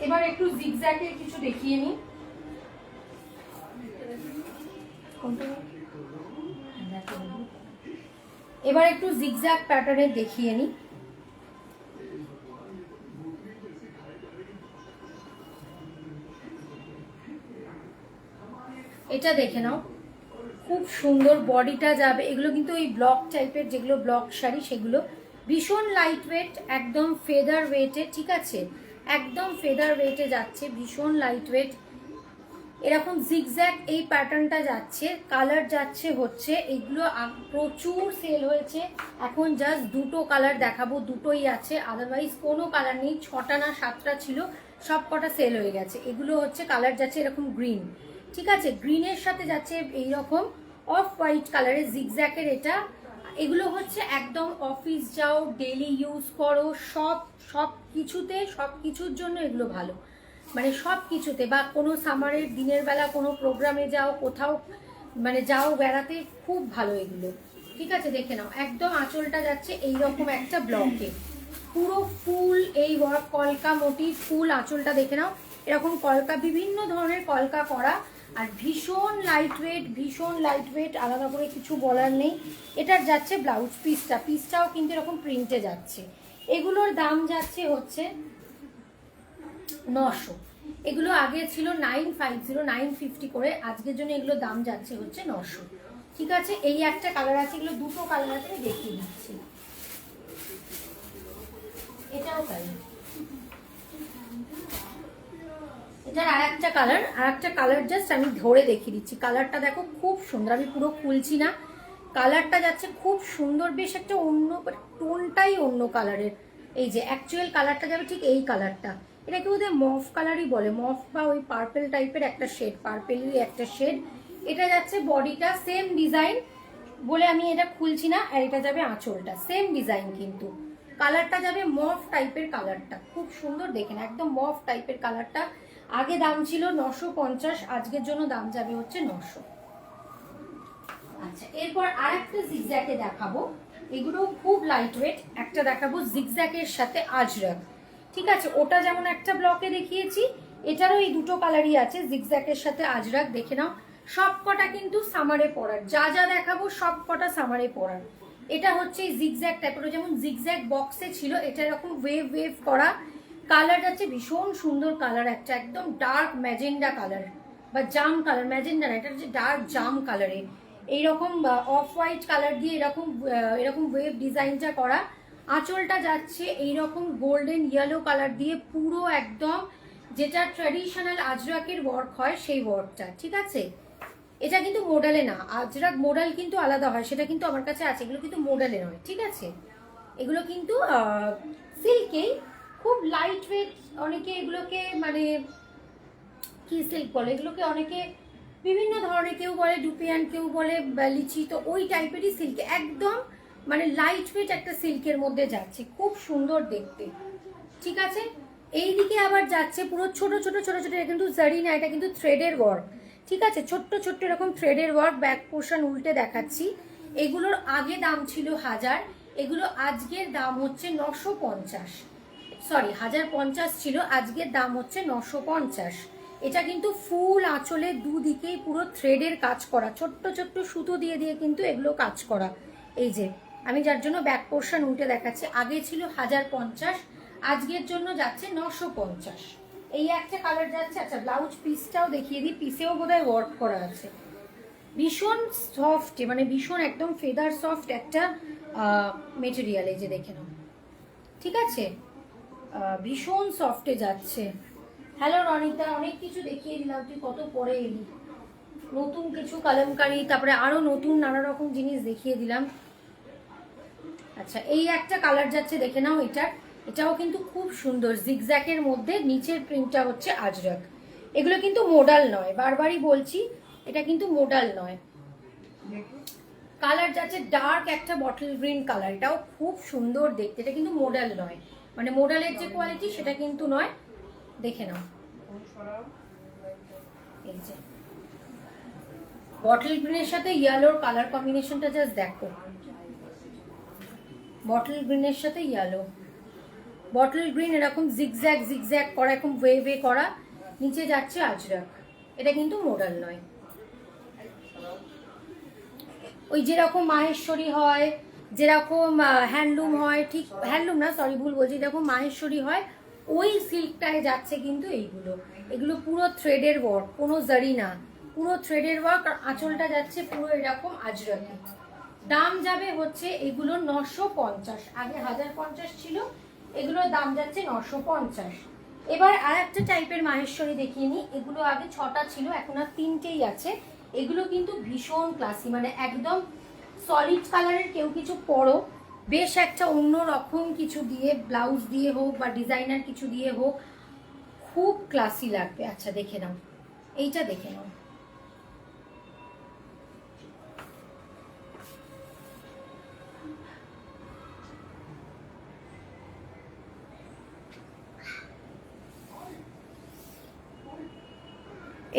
এবার একটু জিগজ্যাগের কিছু দেখিয়ে নিই। এবার একটু জিগজ্যাগ প্যাটার্নের দেখিয়ে নিই। এটা দেখে নাও, খুব সুন্দর বডিটা যাবে। এগুলো কিন্তু ওই ব্লক টাইপের, যেগুলো ব্লক শাড়ি সেগুলো ভীষণ লাইট ওয়েট, একদম ফেদার ওয়েটে, ঠিক আছে, একদম ফেদার ওয়েটে যাচ্ছে, ভীষণ লাইট ওয়েট। এরকম জিগজ্যাগ এই প্যাটার্নটা যাচ্ছে, কালার যাচ্ছে হচ্ছে, এগুলো প্রচুর সেল হয়েছে। এখন জাস্ট দুটো কালার দেখাবো, দুটোই আছে, আদারওয়াইজ কোনো কালার নেই। 6টা না 7টা ছিল, সব কটা সেল হয়ে গেছে। এগুলো হচ্ছে কালার যাচ্ছে এরকম গ্রিন, ঠিক আছে, গ্রিনের সাথে যাচ্ছে এইরকম অফ হোয়াইট কালারের জিগজ্যাগের এটা। এগুলো হচ্ছে একদম অফিস যাও, ডেলি ইউজ করো, সব কিছুতে, সব কিছুর জন্য এগুলো ভালো, মানে সব কিছুতে। বা কোনো সামারের দিনের বেলা কোনো প্রোগ্রামে যাও, কোথাও মানে যাও বেড়াতে, খুব ভালো এগুলো, ঠিক আছে দেখে নাও। একদম আঁচলটা যাচ্ছে এইরকম একটা ব্লকে, পুরো ফুল এই ওয়ার্ক, কলকা মোটিভ ফুল আঁচলটা দেখে নাও, এরকম কলকা, বিভিন্ন ধরনের কলকা করা, আর ভীষণ লাইট ওয়েট, ভীষণ লাইট ওয়েট, আলাদা করে কিছু বলার নেই। এটার যাচ্ছে ব্লাউজ পিসটাও কিন্তু এরকম প্রিন্টে যাচ্ছে। এগুলোর দাম যাচ্ছে হচ্ছে 900। এগুলো আগে ছিল 950, 950 করে, আজকের জন্য এগুলো দাম যাচ্ছে হচ্ছে 900, ঠিক আছে। এই একটা কালার আছে, এগুলো দুটো কালার আছে, দেখিয়ে দিচ্ছি। এটাও তাই, এটার আর একটা কালার জাস্ট আমি ধরে দেখিয়ে দিচ্ছি। কালারটা দেখো খুব সুন্দর, আমি পুরো খুলছি না, কালারটা যাচ্ছে খুব সুন্দর, বেশ একটা অন্য টোনটাই অন্য কালারের। এই যে অ্যাকচুয়াল কালারটা যাবে ঠিক এই কালারটা, এটাকে বোধহয় মফ কালারই বলে, মফ বা ওই পার্পেল টাইপের একটা শেড, পার্পেলেরই একটা শেড। এটা যাচ্ছে বডিটা সেম ডিজাইন বলে আমি এটা খুলছি না, আর এটা যাবে আঁচলটা সেম ডিজাইন, কিন্তু কালারটা যাবে মফ টাইপের, কালারটা খুব সুন্দর দেখেন, একদম মফ টাইপের কালারটা। আগে দাম ছিল 950, আজকের জন্য দাম যাবে হচ্ছে 900। আচ্ছা, এরপর আর একটা জিগজ্যাগে দেখাবো, এগুলো খুব লাইট ওয়েট। একটা দেখাবো জিগজ্যাগের সাথে আজরাক, ঠিক আছে, ওটা যেমন একটা ব্লকে দেখিয়েছি, এটারও এই দুটো কালারই আছে, জিগজ্যাগের সাথে আজরাক। দেখে নাও, সব কটা কিন্তু সামারে পরার, যা যা দেখাবো সব কটা সামারে পরার। এটা হচ্ছে জিগজ্যাগ টাইপের, যেমন জিগজ্যাগ বক্সে ছিল, এটা এরকম ওয়েভ ওয়েভ করা। কালার যাচ্ছে ভীষণ সুন্দর কালার, একটা একদম ডার্ক ম্যাজেন্ডা কালার বা জাম কালার, ম্যাজেন্ডা না, এটা হচ্ছে ডার্ক জাম কালারে, এইরকম অফ হোয়াইট কালার দিয়ে এরকম ওয়েভ ডিজাইনটা করা। আঁচলটা যাচ্ছে এইরকম গোল্ডেন ইয়েলো কালার দিয়ে, পুরো একদম যেটা ট্র্যাডিশনাল আজরাকের ওয়ার্ক হয় সেই ওয়ার্কটা, ঠিক আছে। এটা কিন্তু মোডালে না, আজরাক মোডাল কিন্তু আলাদা হয়, সেটা কিন্তু আমার কাছে আছে, এগুলো কিন্তু মোডালে নয়, ঠিক আছে। এগুলো কিন্তু সিল্কেই, খুব লাইট ওয়েট। অনেকে এগুলোকে মানে কি সিল্ক বলে, এগুলোকে অনেকে বিভিন্ন ধরনের, কেউ বলে ডুপিয়ান, কেউ বলে লিচি, তো ওই টাইপেরই সিল্ক, একদম মানে লাইট ওয়েট একটা সিল্কের মধ্যে যাচ্ছে, খুব সুন্দর দেখতে, ঠিক আছে। এইদিকে আবার যাচ্ছে পুরো ছোট ছোট ছোট ছোট, এটা কিন্তু জারি না, এটা কিন্তু থ্রেডের ওয়ার্ক, ঠিক আছে, ছোট্ট ছোট্ট এরকম থ্রেডের ওয়ার্ক। ব্যাক পোর্শন উল্টে দেখাচ্ছি। এগুলোর আগে দাম ছিল 1000, এগুলো আজকের দাম হচ্ছে 950, সরি 1050 ছিল, আজকের দাম হচ্ছে 950। এটা কিন্তু ফুল আঁচলে দুদিকেই পুরো থ্রেডের কাজ করা, ছোট্ট ছোট্ট সুতো দিয়ে দিয়ে কিন্তু এগুলো কাজ করা। এই যে আমি যার জন্য ব্যাক পোর্শন উল্টে দেখাচ্ছি, আগে ছিল 1050, আজকের জন্য যাচ্ছে 950। এই একটা কালার যাচ্ছে। আচ্ছা, ব্লাউজ পিসটাও দেখিয়ে দিই, পিসেও বোধহয় ওয়ার্ক করা আছে, ভীষণ সফট, মানে ভীষণ একদম ফেদার সফট একটা মেটেরিয়াল, এই যে দেখে নাও, ঠিক আছে, ভীষণ সফটে যাচ্ছে। হ্যালো রনিতা, অনেক কিছু দেখিয়ে দিলাম, তুই কত পরে এলি, নতুন কিছু কালামকারি, তারপরে আরো নতুন নানা রকম জিনিস দেখিয়ে দিলাম। আচ্ছা, এই একটা কালার যাচ্ছে, দেখে নাও, এটাও কিন্তু খুব সুন্দর, জিগজ্যাকের মধ্যে, নিচের প্রিন্টটা হচ্ছে আজরাক। এগুলো কিন্তু মোডাল নয়, বারবারই বলছি, এটা কিন্তু মোডাল নয়। কালার যাচ্ছে ডার্ক একটা বটল গ্রিন কালার, এটাও খুব সুন্দর দেখতে, এটা কিন্তু মোডাল নয়, মানে মোডালের যে কোয়ালিটি সেটা কিন্তু নয়, দেখে নাও। এই যে বটল গ্রিনের সাথে ইয়েলোর কালার কম্বিনেশনটা জাস্ট দেখো, বটল গ্রিনের সাথে ইয়েলো, বটল গ্রিন এরকম জিগজ্যাগ জিগজ্যাগ করা, এরকম ওয়ে করা, নিচে যাচ্ছে আজরাক, এটা কিন্তু মোডাল নয়। ওই যেরকম মাহেশ্বরী হয়, যেরকম হ্যান্ডলুম হয়, ঠিক হ্যান্ডলুম না, সরি ভুল বলছি, যেরকম মাহেশ্বরী হয় ওই সিল্কটায় যাচ্ছে কিন্তু এইগুলো। এগুলো পুরো থ্রেডের ওয়ার্ক, কোনো জারি না, পুরো থ্রেডের ওয়ার্ক, আর আঁচলটা যাচ্ছে পুরো এরকম আজরাকি। দাম যাবে হচ্ছে এগুলো 950, আগে 1050 ছিল, এগুলোর দাম যাচ্ছে 950। এবার আর একটা টাইপের মাহেশ্বরী দেখিয়ে নিই, এগুলো আগে 6টা ছিল, এখন আর 3টেই আছে। এগুলো কিন্তু ভীষণ ক্লাসি, মানে একদম সলিড কালারের কেউ কিছু পরো, বেশ একটা অন্য রকম কিছু দিয়ে, ব্লাউজ দিয়ে হোক বা ডিজাইনার কিছু দিয়ে হোক, খুব ক্লাসি লাগবে। আচ্ছা দেখে নাও, এইটা দেখে নাও,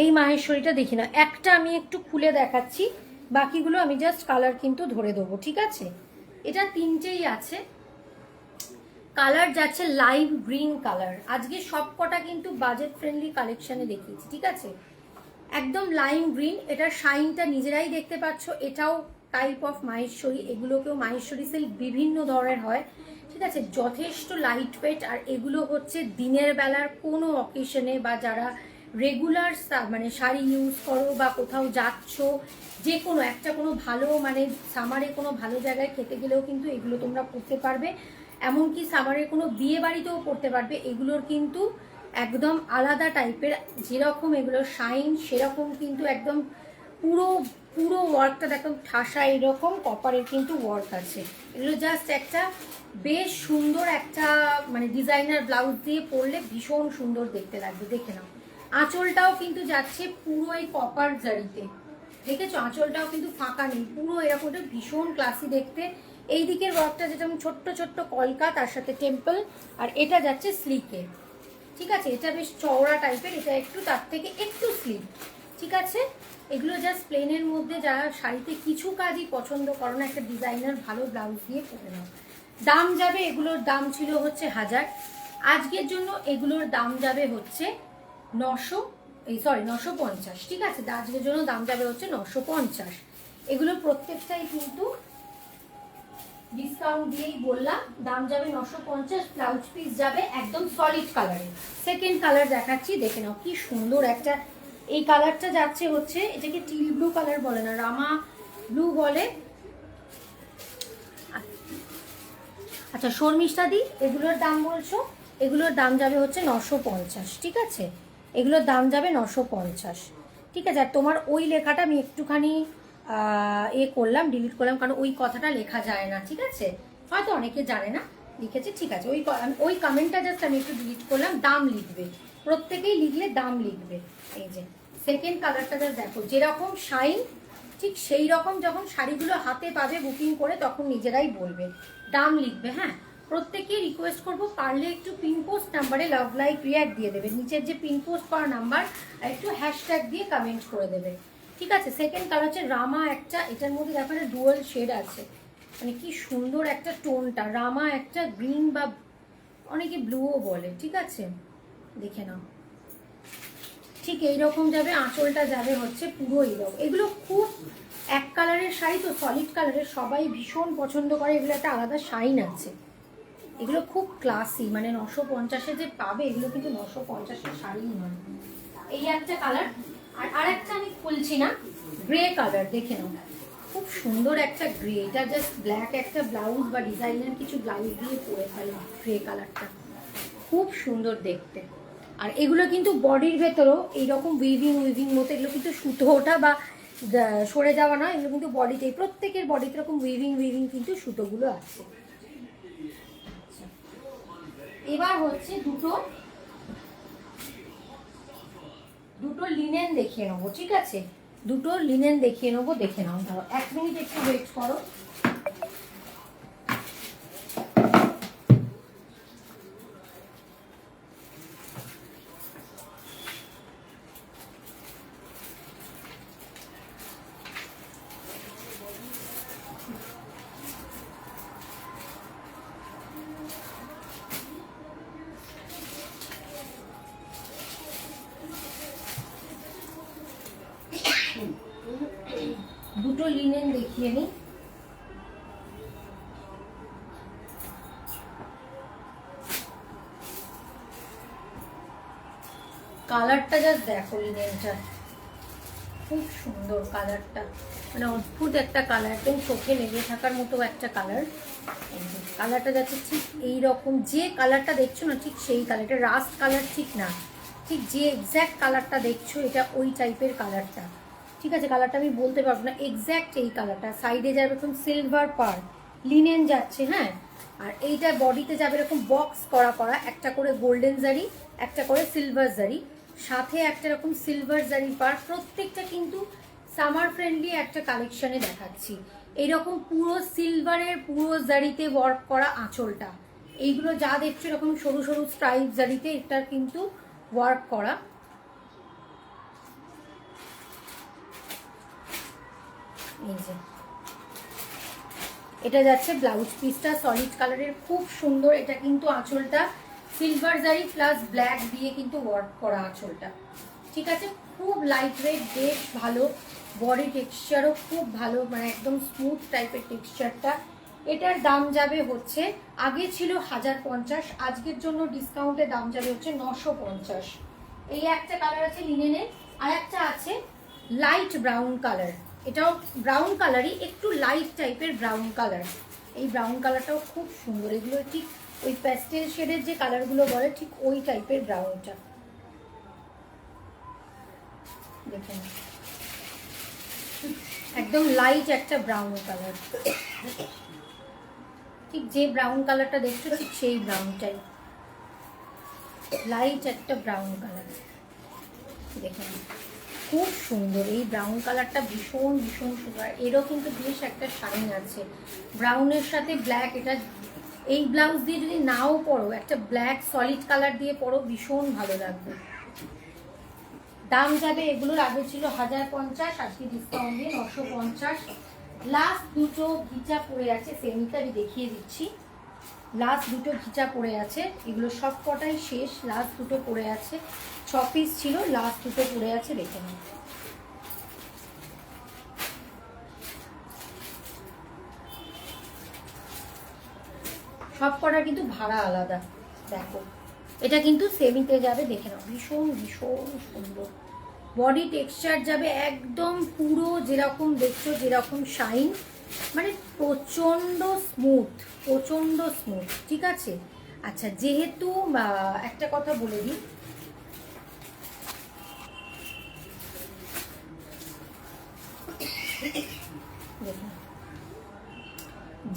এই মাহেশ্বরীটা দেখি না, একটা আমি একটু খুলে দেখাচ্ছি, বাকিগুলো আমি জাস্ট কালার কিন্তু ধরে দেবো, ঠিক আছে। এটা 3টেই আছে, কালার যাচ্ছে লাইভ গ্রিন কালার, আজকে সব কটা কিন্তু বাজেট ফ্রেন্ডলি কালেকশনে দেখিয়েছি, ঠিক আছে, একদম লাইম গ্রিন। এটার শাইনটা নিজেরাই দেখতে পাচ্ছ, এটাও টাইপ অফ মাহেশ্বরী, এগুলোকেও মাহেশ্বরী সিল্ক বিভিন্ন ধরনের হয়, ঠিক আছে, যথেষ্ট লাইট ওয়েট। আর এগুলো হচ্ছে দিনের বেলার কোনো অকেশনে, বা যারা রেগুলার মানে শাড়ি ইউজ করো বা কোথাও যাচ্ছ, যে কোনো একটা কোনো ভালো মানে সামারে কোনো ভালো জায়গায় খেতে গেলেও কিন্তু এগুলো তোমরা পরতে পারবে, এমনকি সামারের কোনো বিয়ে বাড়িতেও পরতে পারবে। এগুলোর কিন্তু একদম আলাদা টাইপের, যেরকম এগুলো শাইন সেরকম কিন্তু একদম পুরো পুরো ওয়ার্কটা একদম ঠাসা, এরকম কপারের কিন্তু ওয়ার্ক আছে। এগুলো জাস্ট একটা বেশ সুন্দর একটা মানে ডিজাইনার ব্লাউজ দিয়ে পরলে ভীষণ সুন্দর দেখতে লাগবে, দেখে নাও। আঁচলটাও কিন্তু যাচ্ছে পুরো এই কপার জারিতে, দেখেছো, আঁচলটাও কিন্তু ফাঁকা নেই, পুরো এরকম ভীষণ ক্লাসি দেখতে। এই দিকের ওয়ার্কটা যেটা ছোট্ট ছোট্ট কলকা, তার সাথে টেম্পল, আর এটা যাচ্ছে স্লিকে, ঠিক আছে, এটা বেশ চওড়া টাইপের, এটা একটু তার থেকে একটু স্লিপ, ঠিক আছে। এগুলো জাস্ট প্লেনের মধ্যে যারা শাড়িতে কিছু কাজই পছন্দ করো না, একটা ডিজাইনার ভালো ব্লাউজ দিয়ে পরে নাও। দাম যাবে, এগুলোর দাম ছিল হচ্ছে 1000, আজকের জন্য এগুলোর দাম যাবে হচ্ছে 950, ঠিক আছে, আজকের জন্য দাম যাবে হচ্ছে 950। এগুলো প্রত্যেকটাই কিন্তু ডিসকাউন্ট দিয়েই বললাম, দাম যাবে 950, ব্লাউজ পিস যাবে একদম সলিড কালারে। সেকেন্ড কালার দেখাচ্ছি, দেখে নাও কি সুন্দর একটা, এই কালারটা যাচ্ছে হচ্ছে, এটাকে টিল ব্লু কালার বলে না, রামা ব্লু বলে। আচ্ছা শর্মিষ্ঠা দি, এগুলোর দাম বলছো, এগুলোর দাম যাবে হচ্ছে 950, ঠিক আছে, এগুলোর দাম যাবে 950, ঠিক আছে। আর তোমার ওই লেখাটা আমি একটুখানি করলাম, ডিলিট করলাম, কারণ ওই কথাটা লেখা যায় না, ঠিক আছে, হয়তো অনেকে জানে না লিখেছে, ঠিক আছে, ওই কমেন্টটা জাস্ট আমি একটু ডিলিট করলাম। দাম লিখবে, প্রত্যেকেই লিখলে দাম লিখবে। এই যে সেকেন্ড কালারটা জাস্ট দেখো, যেরকম শাইন ঠিক সেই রকম যখন শাড়িগুলো হাতে পাবে বুকিং করে, তখন নিজেরাই বলবে, দাম লিখবে। হ্যাঁ, প্রত্যেকে রিকোয়েস্ট করবো, পারলে একটু পিনপোস্ট নাম্বারে লাভ লাইক রিয়াক্ট দিয়ে দেবে, নিচের যে পিনপোস্ট করা নাম্বার, আর একটু হ্যাশট্যাগ দিয়ে কমেন্ট করে দেবে, ঠিক আছে। সেকেন্ড কালার হচ্ছে রামা একটা, এটার মধ্যে দেখো একটা ডুয়াল শেড আছে, মানে কি সুন্দর একটা টোনটা, রামা একটা গ্রিন বা অনেকে ব্লুও বলে, ঠিক আছে, দেখে নাও, ঠিক এইরকম যাবে। আঁচলটা যাবে হচ্ছে পুরো এইরকম। এগুলো খুব এক কালারের শাড়ি তো, সলিড কালারের, সবাই ভীষণ পছন্দ করে, এগুলো একটা আলাদা শাইন আছে, এগুলো খুব ক্লাসি, মানে 950-এ যে পাবে, এগুলো কিন্তু 950-এর শাড়ি নয়। এই একটা কালার, আর আরেকটা আমি খুলছি না, গ্রে কালার, দেখে নাও খুব সুন্দর একটা গ্রে। এটা জাস্ট ব্ল্যাক একটা ব্লাউজ বা ডিজাইনার কিছু ব্লাউজ দিয়ে পরে ফেলো। গ্রে কালারটা খুব সুন্দর দেখতে। আর এগুলো কিন্তু বডির ভেতরেও এইরকম উইভিং মতো, এগুলো কিন্তু সুতো ওঠা বা সরে যাওয়া না, এগুলো কিন্তু বডিতেই, প্রত্যেকের বডিতে এরকম উইভিং কিন্তু সুতোগুলো আছে। এবার হচ্ছে দুটো লিনেন দেখিয়ে নেবো, ঠিক আছে? দুটো লিনেন দেখিয়ে নেবো, দেখে নাও। ধরো 1 মিনিট একটু ওয়েট করো। দুটো লিনেন দেখিয়ে নিই। কালারটা জাস্ট দেখো, লিনেনটা খুব সুন্দর কালারটা, মানে অদ্ভুত একটা কালার, একদম চোখে লেগে থাকার মতো একটা কালার। কালারটা যাচ্ছে ঠিক এইরকম, যে কালারটা দেখছো না ঠিক সেই কালার, এটা রাস্ট কালার ঠিক না, ঠিক যে এক্স্যাক্ট কালারটা দেখছো এটা ওই টাইপের কালারটা, ঠিক আছে? কালারটা আমি বলতে পারবো না, এক্স্যাক্ট এই কালারটা। সাইডে যাবে এরকম সিলভার পার লিনেন যাচ্ছে, হ্যাঁ। আর এইটা বডিতে যাবে এরকম বক্স করা একটা করে গোল্ডেন জারি, একটা করে সিলভার জারি, সাথে একটা এরকম সিলভার জারি পার। প্রত্যেকটা কিন্তু সামার ফ্রেন্ডলি একটা কালেকশনে দেখাচ্ছি। এইরকম পুরো সিলভারের পুরো জারিতে ওয়ার্ক করা আঁচলটা, এইগুলো যা দেখছো এরকম সরু সরু স্ট্রাইপ জারিতে এটা কিন্তু ওয়ার্ক করা। এই যে এটা যাচ্ছে ব্লাউজ পিসটা সলিড কালারের, খুব সুন্দর। এটা কিন্তু আঁচলটা সিলভার জারি প্লাস ব্ল্যাক দিয়ে কিন্তু ওয়ার্ক করা আঁচলটা, ঠিক আছে? খুব লাইট ওয়েট, বেশ ভালো, বডি টেক্সচারও খুব ভালো, মানে একদম স্মুথ টাইপের টেক্সচারটা। এটার দাম যাবে হচ্ছে, আগে ছিল 1050, আজকের জন্য ডিসকাউন্টে দাম যাবে হচ্ছে 950। এই একটা কালার আছে লিনেনের, আর একটা আছে লাইট ব্রাউন কালার, এটাও ব্রাউন কালারই, একটু লাইট টাইপের ব্রাউন কালার। এই ব্রাউন কালারটাও খুব সুন্দর। এগুলো ঠিক ওই প্যাস্টেল শেডের যে কালারগুলো বলে ঠিক ওই টাইপের ব্রাউনটা, দেখুন একদম লাইট একটা ব্রাউন কালার, ঠিক যে ব্রাউন কালারটা দেখছো ঠিক সেই ব্রাউনটাই, লাইট একটা ব্রাউন কালার। দেখুন খুব সুন্দর এই ব্রাউন কালারটা, ভীষণ সুন্দর। এরও কিন্তু বেশ একটা শাইন আছে ব্রাউনের সাথে ব্ল্যাক। এটা এই ব্লাউজ দিয়ে যদি নাও পরো, একটা ব্ল্যাক সলিড কালার দিয়ে পরো, ভীষণ ভালো লাগবে। দাম যাবে এগুলোর, আগে ছিল 1050, আজকে ডিসকাউন্ট দিয়ে 950। লাস্ট দুটো ঘিচা পড়ে আছে, সেমিটা আমি দেখিয়ে দিচ্ছি। লাস্ট দুটো ঘিচা পড়ে আছে, এগুলো সব কটাই শেষ, লাস্ট দুটো পড়ে আছে, 6 পিস ছিল, লাস্ট দুটো পড়ে আছে, দেখে নিন। সব কটা কিন্তু ভাড়া আলাদা, দেখো এটা কিন্তু সেমিতে যাবে, দেখে নাও, ভীষণ সুন্দর। বডি টেক্সচার যাবে একদম পুরো যেরকম দেখছো, যেরকম শাইন, মানে প্রচণ্ড স্মুথ, ঠিক আছে? আচ্ছা, যেহেতু একটা কথা বলে দিই,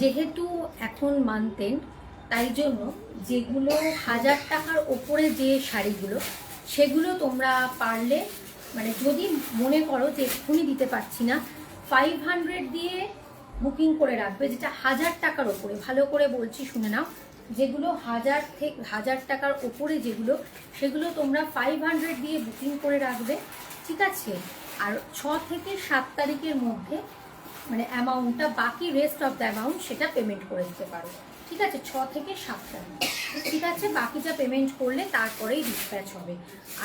যেহেতু এখন মানতেন, তাই জন্য যেগুলো 1000 টাকার ওপরে যে শাড়িগুলো, সেগুলো তোমরা পারলে, মানে যদি মনে করো যে এক্ষুনি দিতে পারছি না, 500 দিয়ে বুকিং করে রাখবে, যেটা 1000 টাকার ওপরে। ভালো করে বলছি, শুনে নাও, যেগুলো 1000 টাকার ওপরে যেগুলো, সেগুলো তোমরা 500 দিয়ে বুকিং করে রাখবে, ঠিক আছে? আর 6 থেকে 7 তারিখের মধ্যে মানে অ্যামাউন্টটা, বাকি রেস্ট অফ দ্য অ্যামাউন্ট সেটা পেমেন্ট করে দিতে পারো, ঠিক আছে? 6 থেকে 7 তারিখ, ঠিক আছে? বাকিটা পেমেন্ট করলে তারপরেই ডিসপ্যাচ হবে।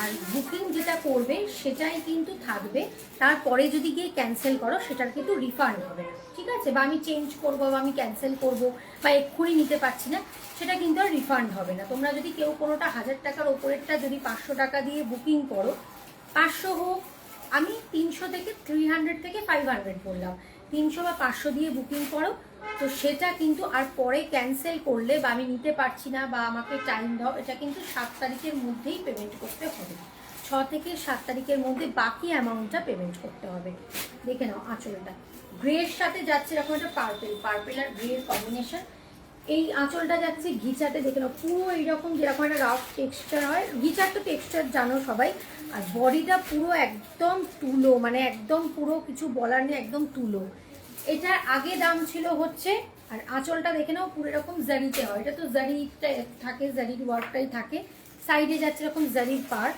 আর বুকিং যেটা করবে সেটাই কিন্তু থাকবে, তারপরে যদি গিয়ে ক্যান্সেল করো সেটার কিন্তু রিফান্ড হবে না, ঠিক আছে? বা আমি চেঞ্জ করবো বা আমি ক্যান্সেল করবো বা এক্ষুনি নিতে পারছি না, সেটা কিন্তু আর রিফান্ড হবে না। তোমরা যদি কেউ কোনোটা 1000 টাকার ওপরেরটা যদি 500 টাকা দিয়ে বুকিং করো, 500 হোক আমি 300 থেকে 300 থেকে 500 বললাম, 300 বা 500 দিয়ে বুকিং করো। তো সেটা কিন্তু আর পরে ক্যান্সেল করলে বা আমি নিতে পারছি না বা আমাকে টাইম দাও, এটা কিন্তু 7 তারিখের মধ্যেই পেমেন্ট করতে হবে। 6 থেকে 7 তারিখের মধ্যে বাকি অ্যামাউন্টটা পেমেন্ট করতে হবে। দেখে নাও আঁচলটা গ্রের সাথে যাচ্ছে, এরকম একটা পার্পেল আর গ্রের কম্বিনেশন। এই আঁচলটা যাচ্ছে ঘিচাতে, দেখে নাও পুরো এইরকম যেরকম একটা রাফ টেক্সচার হয়, ঘিচার তো টেক্সচার জানো সবাই। আর বডিটা পুরো একদম তুলো, মানে একদম পুরো কিছু বলার নেই, একদম তুলো। এটার আগে দাম ছিল হচ্ছে, আর আঁচলটা দেখে নাও পুরো এরকম জারিতে হয়, এটা তো জারিটা থাকে, জারির ওয়ার্কটাই থাকে। সাইডে যাচ্ছে এরকম জারির পার্ট।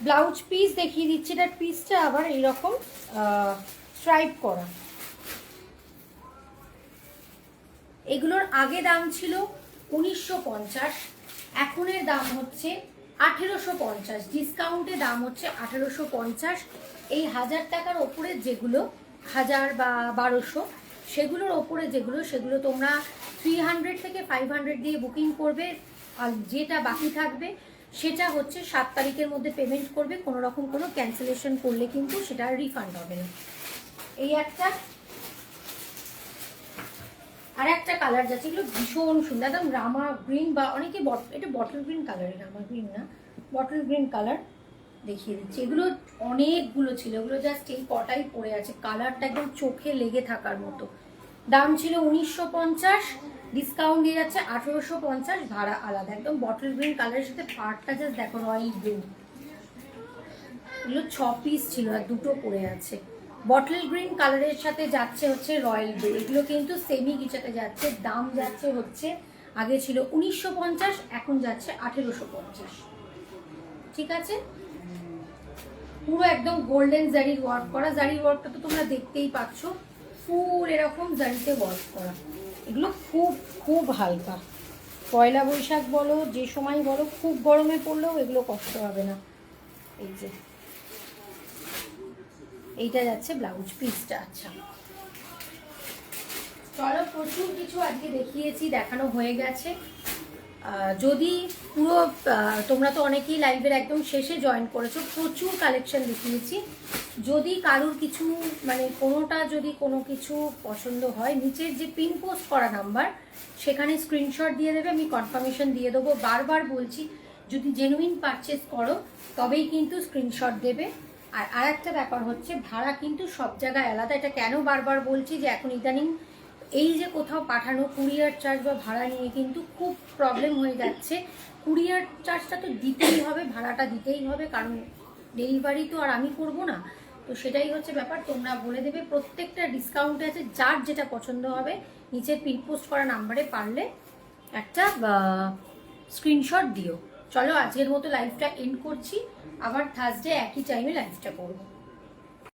ব্লাউজ পিস দেখিয়ে দিচ্ছি, এটার পিসটা আবার এইরকম স্ট্রাইপ করা। এগুলোর আগে দাম ছিল 1950, এখনের দাম হচ্ছে 1850, ডিসকাউন্টে দাম হচ্ছে 1850। এই 1000 টাকার ওপরে যেগুলো, 1000 বা 1200, সেগুলোর ওপরে যেগুলো, সেগুলো তোমরা 300 থেকে 500 দিয়ে বুকিং করবে। আর যেটা বাকি থাকবে সেটা হচ্ছে 7 তারিখের মধ্যে পেমেন্ট করবে। কোনো রকম কোনো ক্যান্সেলেশন করলে কিন্তু সেটা রিফান্ড হবে না। এই একটা, আর একটা কালার যাচ্ছে, এগুলো ভীষণ সুন্দর, একদম রামা গ্রিন বা অনেকে এটা বটল গ্রিন কালার, রামা গ্রিন না, বটল গ্রিন কালার দেখিয়ে দিচ্ছি। এগুলো অনেকগুলো ছিল, এগুলো জাস্ট এই কটাই পড়ে আছে। কালারটা একদম চোখে লেগে থাকার মতো। দাম ছিল 1950, ডিসকাউন্ট দিয়ে যাচ্ছে 1850, ভাড়া আলাদা। একদম বটল গ্রিন কালারের সাথে পার্টটা জাস্ট দেখো রয়্যাল গ্রিন। এগুলো 6 পিস ছিল আর 2টো পড়ে আছে। বটল গ্রিন কালারের সাথে যাচ্ছে হচ্ছে রয়্যাল ব্লু। এগুলো কিন্তু সেমি গিচাতে যাচ্ছে। দাম যাচ্ছে হচ্ছে, আগে ছিল 1950, এখন যাচ্ছে 1850। ঠিক আছে, পুরো একদম গোল্ডেন জারির ওয়ার্ক করা। জারির ওয়ার্কটা তো তোমরা দেখতেই পাচ্ছ, ফুল এরকম জারিতে ওয়ার্ক করা। এগুলো খুব খুব হালকা, পয়লা বৈশাখ বলো, যে সময় বলো, খুব গরমে পড়লেও এগুলো কষ্ট হবে না। এই যে এইটা যাচ্ছে ব্লাউজ পিসটা। আচ্ছা চলো, প্রচুর কিছু আজকে দেখিয়েছি, দেখানো হয়ে গেছে। যদি পুরো তোমরা তো অনেকেই লাইভের একদম শেষে জয়েন করেছো, প্রচুর কালেকশন দেখিয়েছি। যদি কারুর কিছু মানে কোনোটা যদি কোনো কিছু পছন্দ হয়, নিচের যে পিন পোস্ট করা নাম্বার সেখানে স্ক্রিনশট দিয়ে দেবে, আমি কনফার্মেশন দিয়ে দেবো। বারবার বলছি, যদি জেনুইন পারচেস করো তবেই কিন্তু স্ক্রিনশট দেবে। আর একটা ব্যাপার হচ্ছে, ভাড়া কিন্তু সব জায়গায় আলাদা। এটা কেন বারবার বলছি, যে এখন ইদানিং এই যে কোথাও পাঠানো কুরিয়ার চার্জ বা ভাড়া নিয়ে কিন্তু খুব প্রবলেম হয়ে যাচ্ছে। কুরিয়ার চার্জটা তো দিতেই হবে, ভাড়াটা দিতেই হবে, কারণ ডেলিভারি তো আর আমি করব না। তো সেটাই হচ্ছে ব্যাপার, তোমরা বলে দেবে। প্রত্যেকটা ডিসকাউন্টে আছে, যার যেটা পছন্দ হবে নিচের পিন পোস্ট করা নাম্বারে পারলে একটা স্ক্রিনশট দিও। চলো আজকের মতো লাইভটা এন্ড করছি, আবার থার্সডে একই টাইমে লাইভটা করবো।